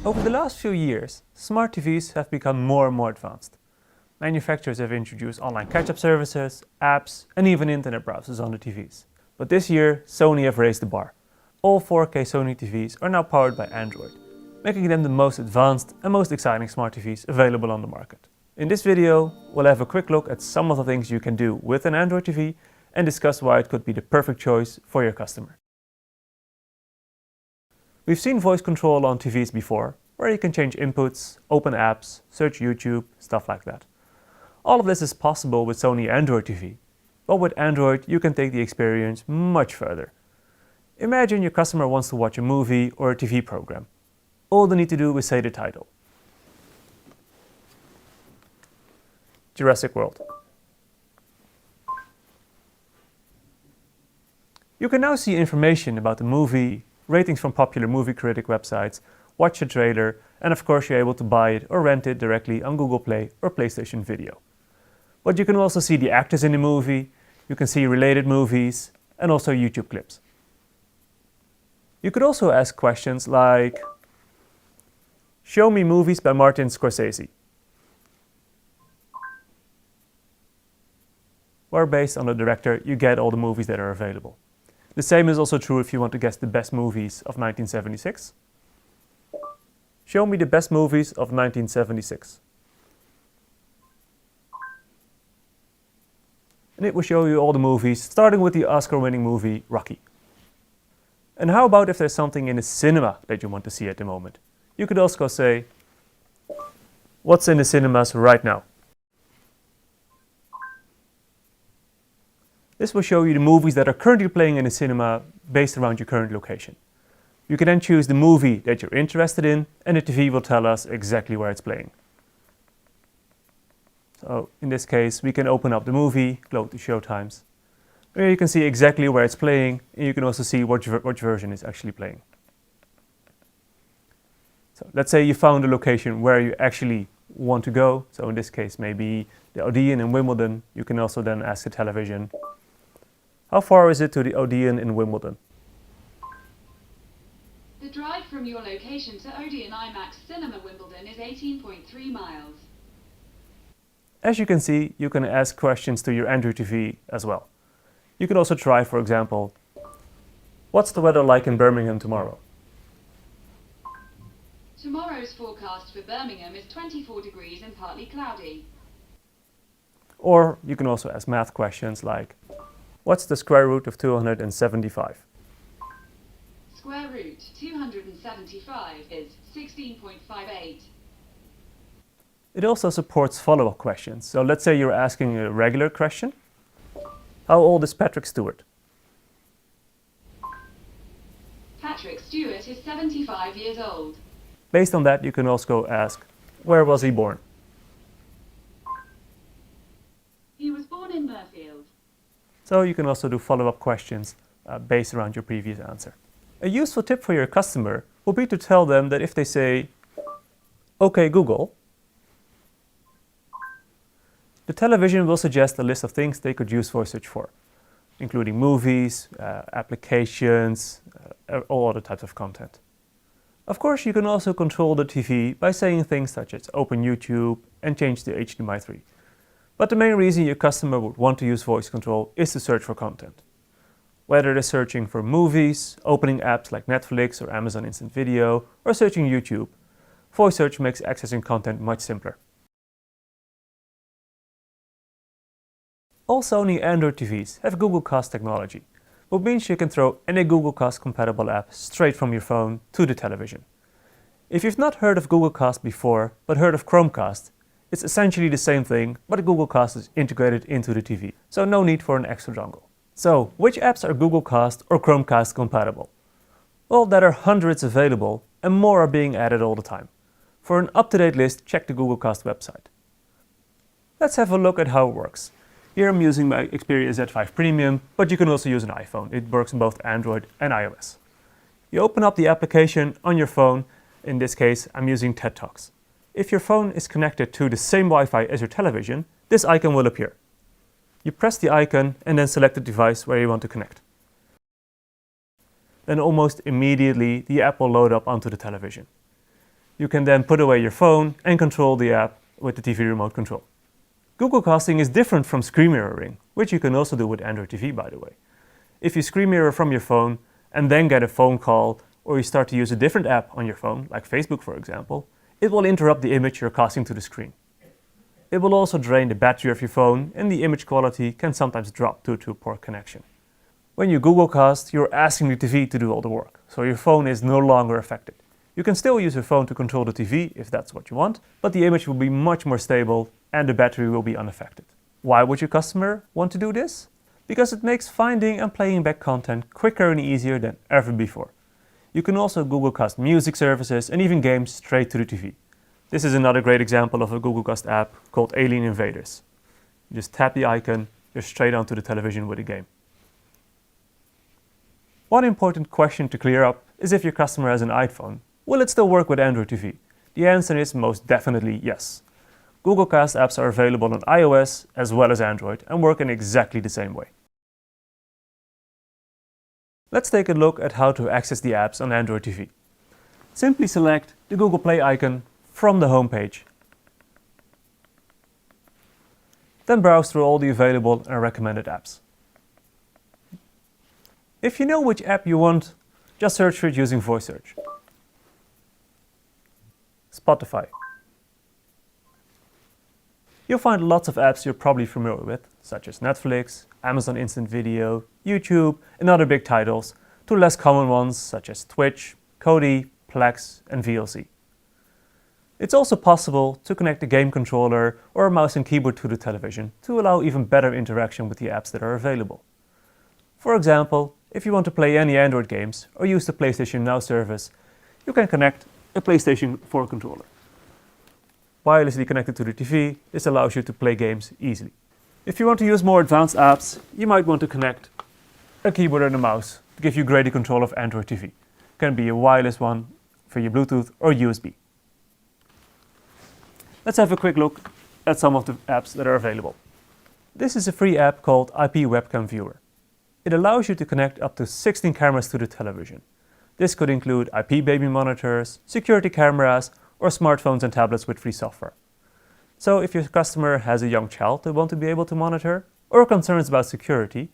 Over the last few years, smart TVs have become more and more advanced. Manufacturers have introduced online catch-up services, apps, and even internet browsers on the TVs. But this year, Sony have raised the bar. All 4K Sony TVs are now powered by Android, making them the most advanced and most exciting smart TVs available on the market. In this video, we'll have a quick look at some of the things you can do with an Android TV and discuss why it could be the perfect choice for your customer. We've seen voice control on TVs before, where you can change inputs, open apps, search YouTube, stuff like that. All of this is possible with Sony Android TV, but with Android you can take the experience much further. Imagine your customer wants to watch a movie or a TV program. All they need to do is say the title. Jurassic World. You can now see information about the movie, ratings from popular movie critic websites, watch the trailer, and of course you're able to buy it or rent it directly on Google Play or PlayStation Video. But you can also see the actors in the movie, you can see related movies, and also YouTube clips. You could also ask questions like, show me movies by Martin Scorsese, where based on the director you get all the movies that are available. The same is also true if you want to guess the best movies of 1976. Show me the best movies of 1976. And it will show you all the movies, starting with the Oscar-winning movie Rocky. And how about if there's something in the cinema that you want to see at the moment? You could also say, what's in the cinemas right now? This will show you the movies that are currently playing in the cinema based around your current location. You can then choose the movie that you're interested in and the TV will tell us exactly where it's playing. So in this case we can open up the movie, go to showtimes, where you can see exactly where it's playing and you can also see which version is actually playing. So let's say you found a location where you actually want to go. So in this case maybe the Odeon in Wimbledon. You can also then ask the television, how far is it to the Odeon in Wimbledon? The drive from your location to Odeon IMAX Cinema Wimbledon is 18.3 miles. As you can see, you can ask questions to your Android TV as well. You can also try, for example, what's the weather like in Birmingham tomorrow? Tomorrow's forecast for Birmingham is 24 degrees and partly cloudy. Or you can also ask math questions like, what's the square root of 275? Square root 275 is 16.58. It also supports follow-up questions. So let's say you're asking a regular question. How old is Patrick Stewart? Patrick Stewart is 75 years old. Based on that, you can also ask, where was he born? He was born in Mirfield. So you can also do follow-up questions based around your previous answer. A useful tip for your customer will be to tell them that if they say, OK Google, the television will suggest a list of things they could use voice search for, including movies, applications, all other types of content. Of course, you can also control the TV by saying things such as open YouTube and change to HDMI 3. But the main reason your customer would want to use voice control is to search for content. Whether they're searching for movies, opening apps like Netflix or Amazon Instant Video, or searching YouTube, voice search makes accessing content much simpler. All Sony Android TVs have Google Cast technology, which means you can throw any Google Cast compatible app straight from your phone to the television. If you've not heard of Google Cast before, but heard of Chromecast, it's essentially the same thing, but Google Cast is integrated into the TV, so no need for an extra dongle. So, which apps are Google Cast or Chromecast compatible? Well, there are hundreds available, and more are being added all the time. For an up-to-date list, check the Google Cast website. Let's have a look at how it works. Here I'm using my Xperia Z5 Premium, but you can also use an iPhone. It works on both Android and iOS. You open up the application on your phone. In this case, I'm using TED Talks. If your phone is connected to the same Wi-Fi as your television, this icon will appear. You press the icon and then select the device where you want to connect. Then almost immediately the app will load up onto the television. You can then put away your phone and control the app with the TV remote control. Google Casting is different from screen mirroring, which you can also do with Android TV, by the way. If you screen mirror from your phone and then get a phone call, or you start to use a different app on your phone, like Facebook for example, it will interrupt the image you're casting to the screen. It will also drain the battery of your phone, and the image quality can sometimes drop due to a poor connection. When you Google Cast, you're asking the TV to do all the work, so your phone is no longer affected. You can still use your phone to control the TV if that's what you want, but the image will be much more stable and the battery will be unaffected. Why would your customer want to do this? Because it makes finding and playing back content quicker and easier than ever before. You can also Google Cast music services and even games straight to the TV. This is another great example of a Google Cast app called Alien Invaders. You just tap the icon, you're straight onto the television with a game. One important question to clear up is if your customer has an iPhone, will it still work with Android TV? The answer is most definitely yes. Google Cast apps are available on iOS as well as Android and work in exactly the same way. Let's take a look at how to access the apps on Android TV. Simply select the Google Play icon from the home page. Then browse through all the available and recommended apps. If you know which app you want, just search for it using voice search. Spotify. You'll find lots of apps you're probably familiar with, such as Netflix, Amazon Instant Video, YouTube, and other big titles, to less common ones such as Twitch, Kodi, Plex, and VLC. It's also possible to connect a game controller or a mouse and keyboard to the television to allow even better interaction with the apps that are available. For example, if you want to play any Android games or use the PlayStation Now service, you can connect a PlayStation 4 controller. Wirelessly connected to the TV, this allows you to play games easily. If you want to use more advanced apps, you might want to connect a keyboard and a mouse to give you greater control of Android TV. It can be a wireless one for your Bluetooth or USB. Let's have a quick look at some of the apps that are available. This is a free app called IP Webcam Viewer. It allows you to connect up to 16 cameras to the television. This could include IP baby monitors, security cameras, or smartphones and tablets with free software. So if your customer has a young child they want to be able to monitor, or concerns about security,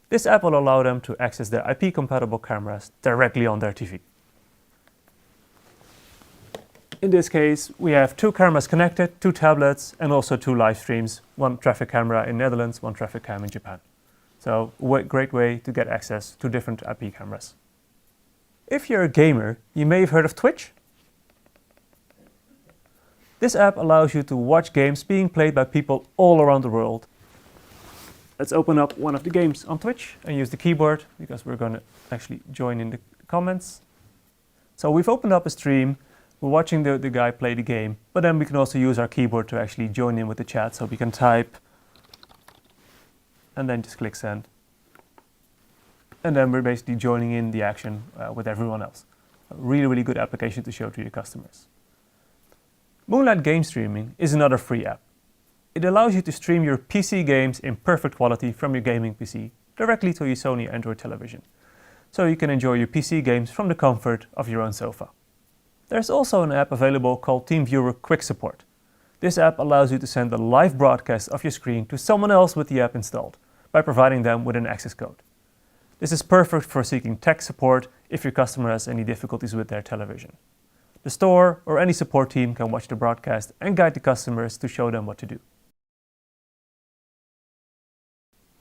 this app will allow them to access their IP-compatible cameras directly on their TV. In this case, we have 2 cameras connected, 2 tablets, and also 2 live streams, 1 traffic camera in Netherlands, 1 traffic cam in Japan. So a great way to get access to different IP cameras. If you're a gamer, you may have heard of Twitch. This app allows you to watch games being played by people all around the world. Let's open up one of the games on Twitch and use the keyboard because we're going to actually join in the comments. So we've opened up a stream, we're watching the guy play the game, but then we can also use our keyboard to actually join in with the chat, so we can type and then just click send. And then we're basically joining in the action with everyone else. A really good application to show to your customers. Moonlight Game Streaming is another free app. It allows you to stream your PC games in perfect quality from your gaming PC directly to your Sony Android television, so you can enjoy your PC games from the comfort of your own sofa. There's also an app available called TeamViewer Quick Support. This app allows you to send a live broadcast of your screen to someone else with the app installed by providing them with an access code. This is perfect for seeking tech support if your customer has any difficulties with their television. The store or any support team can watch the broadcast and guide the customers to show them what to do.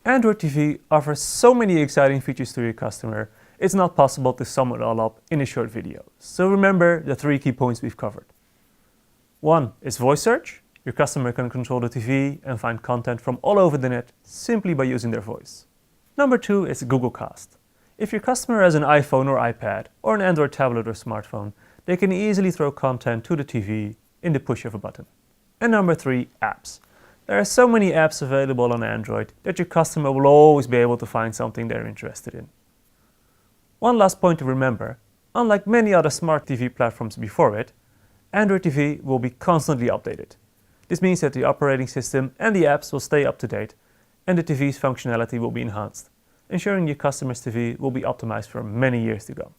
Android TV offers so many exciting features to your customer, it's not possible to sum it all up in a short video. So remember the 3 key points we've covered. 1 is voice search. Your customer can control the TV and find content from all over the net simply by using their voice. Number 2 is Google Cast. If your customer has an iPhone or iPad or an Android tablet or smartphone, they can easily throw content to the TV in the push of a button. And number 3, apps. There are so many apps available on Android that your customer will always be able to find something they're interested in. One last point to remember, unlike many other smart TV platforms before it, Android TV will be constantly updated. This means that the operating system and the apps will stay up to date and the TV's functionality will be enhanced, ensuring your customer's TV will be optimized for many years to come.